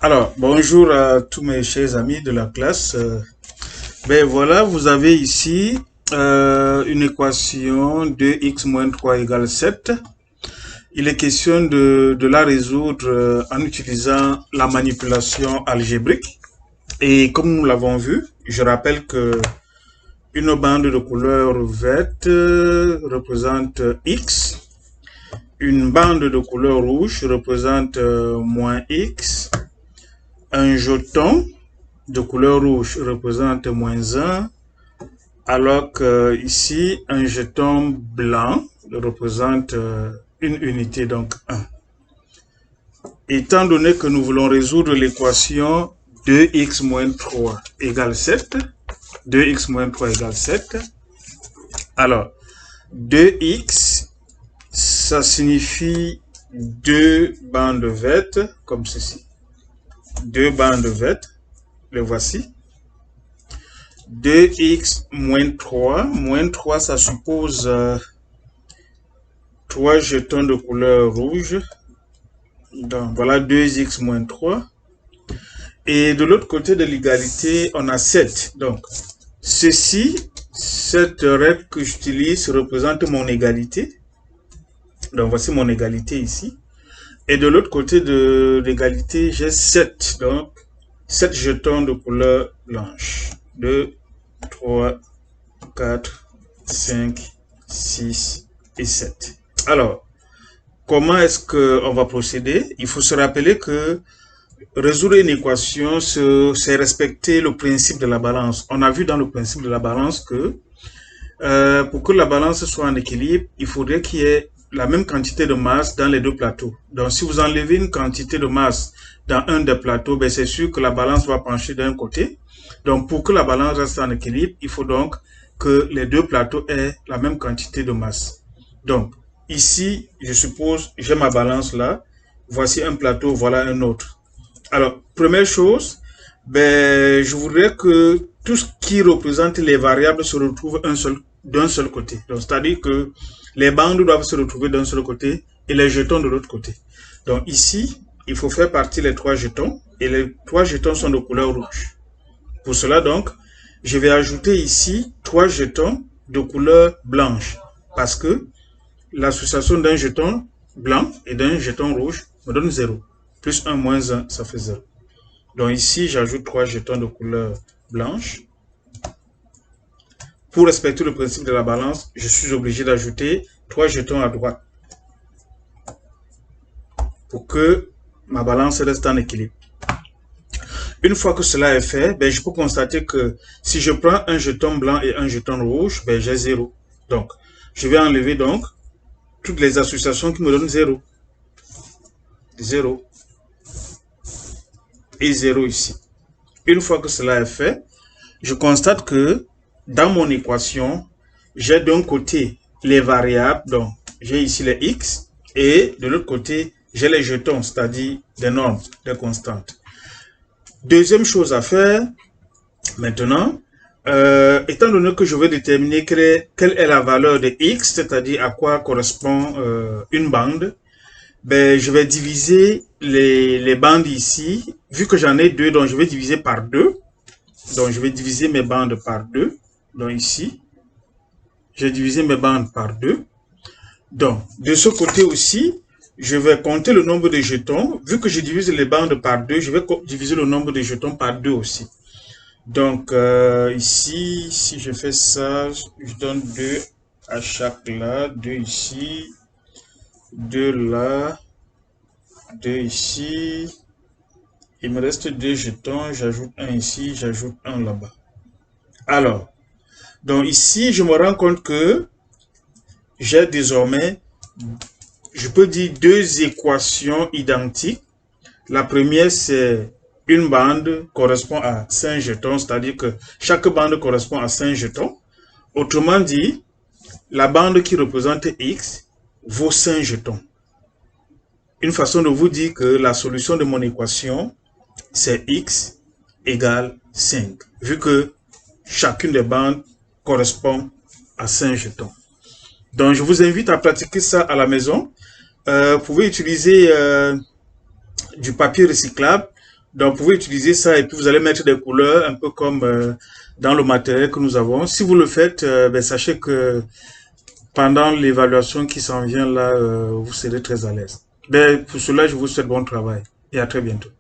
Alors, bonjour à tous mes chers amis de la classe. Ben voilà, vous avez ici une équation de x moins 3 égale 7. Il est question de la résoudre en utilisant la manipulation algébrique. Et comme nous l'avons vu, je rappelle que une bande de couleur verte représente x. Une bande de couleur rouge représente moins x. Un jeton de couleur rouge représente moins 1, alors que ici, un jeton blanc représente une unité, donc 1. Étant donné que nous voulons résoudre l'équation 2x moins 3 égale 7, 2x moins 3 égale 7, alors 2x, ça signifie deux bandes vertes, comme ceci. Deux bandes vertes, les voici. 2x moins 3, ça suppose 3 jetons de couleur rouge. Donc voilà 2x moins 3. Et de l'autre côté de l'égalité, on a 7. Donc ceci, cette règle que j'utilise représente mon égalité. Donc voici mon égalité ici. Et de l'autre côté de l'égalité, j'ai 7. Donc 7 jetons de couleur blanche. 2, 3, 4, 5, 6 et 7. Alors, comment est-ce qu'on va procéder? Il faut se rappeler que résoudre une équation, c'est respecter le principe de la balance. On a vu dans le principe de la balance que pour que la balance soit en équilibre, il faudrait qu'il y ait la même quantité de masse dans les deux plateaux. Donc, si vous enlevez une quantité de masse dans un des plateaux, ben, c'est sûr que la balance va pencher d'un côté. Donc, pour que la balance reste en équilibre, il faut donc que les deux plateaux aient la même quantité de masse. Donc, ici, je suppose, j'ai ma balance là. Voici un plateau, voilà un autre. Alors, première chose, ben, je voudrais que tout ce qui représente les variables se retrouve d'un seul côté. Donc, c'est-à-dire que les bandes doivent se retrouver d'un seul côté et les jetons de l'autre côté. Donc, ici, il faut faire partie les 3 jetons et les 3 jetons sont de couleur rouge. Pour cela, donc, je vais ajouter ici 3 jetons de couleur blanche parce que l'association d'un jeton blanc et d'un jeton rouge me donne 0. Plus 1 moins 1, ça fait 0. Donc ici, j'ajoute 3 jetons de couleur blanche. Pour respecter le principe de la balance, je suis obligé d'ajouter 3 jetons à droite pour que ma balance reste en équilibre. Une fois que cela est fait, ben, je peux constater que si je prends un jeton blanc et un jeton rouge, ben, j'ai 0. Donc, je vais enlever donc toutes les associations qui me donnent 0. 0 et 0 ici. Une fois que cela est fait, je constate que dans mon équation, j'ai d'un côté les variables, donc j'ai ici les x, et de l'autre côté, j'ai les jetons, c'est-à-dire des nombres, des constantes. Deuxième chose à faire, maintenant, étant donné que je vais déterminer quelle est la valeur de x, c'est-à-dire à quoi correspond une bande, ben, je vais diviser les bandes ici. Vu que j'en ai 2, donc je vais diviser par 2. Donc, je vais diviser mes bandes par 2. Donc, ici, j'ai divisé mes bandes par 2. Donc, de ce côté aussi, je vais compter le nombre de jetons. Vu que je divise les bandes par 2, je vais diviser le nombre de jetons par 2 aussi. Donc, ici, si je fais ça, je donne 2 à chaque là, 2 ici, 2 là, 2 ici. Il me reste 2 jetons, j'ajoute un ici, j'ajoute un là-bas. Alors, donc ici, je me rends compte que j'ai désormais, je peux dire, 2 équations identiques. La première, c'est une bande correspond à 5 jetons, c'est-à-dire que chaque bande correspond à 5 jetons. Autrement dit, la bande qui représente x vaut 5 jetons. Une façon de vous dire que la solution de mon équation, c'est x égale 5, vu que chacune des bandes correspond à 5 jetons. Donc, je vous invite à pratiquer ça à la maison. Vous pouvez utiliser du papier recyclable Donc, vous pouvez utiliser ça et puis vous allez mettre des couleurs un peu comme dans le matériel que nous avons. Si vous le faites, ben, sachez que pendant l'évaluation qui s'en vient là, vous serez très à l'aise. Ben, pour cela, je vous souhaite bon travail et à très bientôt.